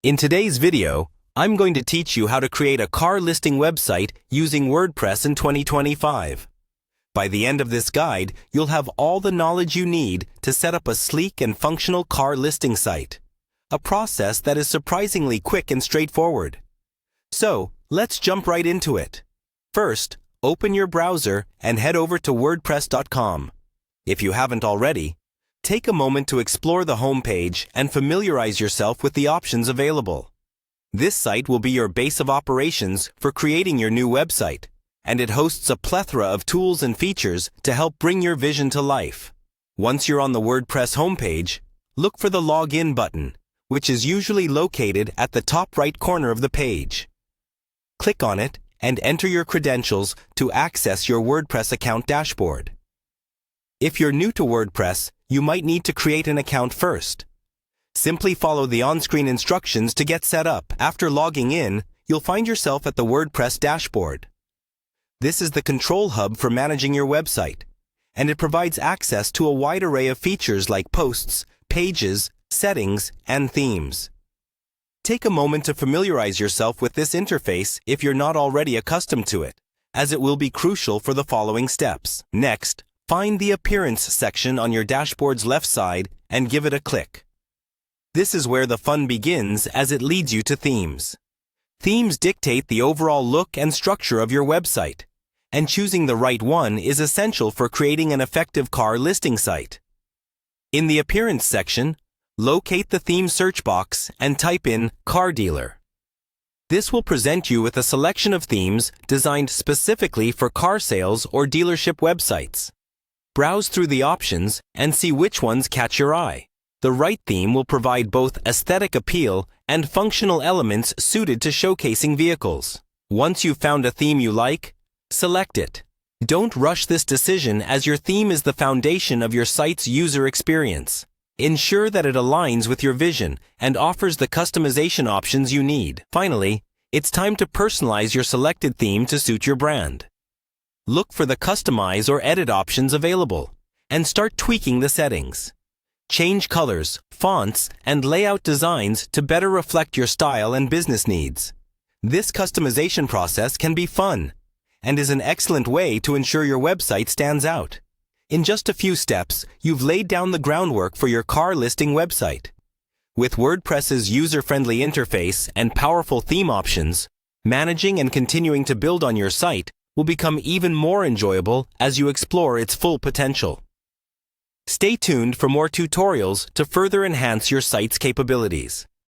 In today's video, I'm going to teach you how to create a car listing website using WordPress in 2025. By the end of this guide, you'll have all the knowledge you need to set up a sleek and functional car listing site, a process that is surprisingly quick and straightforward. So, let's jump right into it. First, open your browser and head over to wordpress.com. If you haven't already, take a moment to explore the homepage and familiarize yourself with the options available. This site will be your base of operations for creating your new website, and it hosts a plethora of tools and features to help bring your vision to life. Once you're on the WordPress homepage, look for the Login button, which is usually located at the top right corner of the page. Click on it and enter your credentials to access your WordPress account dashboard. If you're new to WordPress, you might need to create an account first. Simply follow the on-screen instructions to get set up. After logging in, you'll find yourself at the WordPress dashboard. This is the control hub for managing your website, and it provides access to a wide array of features like posts, pages, settings, and themes. Take a moment to familiarize yourself with this interface if you're not already accustomed to it, as it will be crucial for the following steps. Next, find the Appearance section on your dashboard's left side and give it a click. This is where the fun begins, as it leads you to themes. Themes dictate the overall look and structure of your website, and choosing the right one is essential for creating an effective car listing site. In the Appearance section, locate the theme search box and type in Car Dealer. This will present you with a selection of themes designed specifically for car sales or dealership websites. Browse through the options and see which ones catch your eye. The right theme will provide both aesthetic appeal and functional elements suited to showcasing vehicles. Once you've found a theme you like, select it. Don't rush this decision, as your theme is the foundation of your site's user experience. Ensure that it aligns with your vision and offers the customization options you need. Finally, it's time to personalize your selected theme to suit your brand. Look for the Customize or Edit options available, and start tweaking the settings. Change colors, fonts, and layout designs to better reflect your style and business needs. This customization process can be fun, and is an excellent way to ensure your website stands out. In just a few steps, you've laid down the groundwork for your car listing website. With WordPress's user-friendly interface and powerful theme options, managing and continuing to build on your site will become even more enjoyable as you explore its full potential. Stay tuned for more tutorials to further enhance your site's capabilities.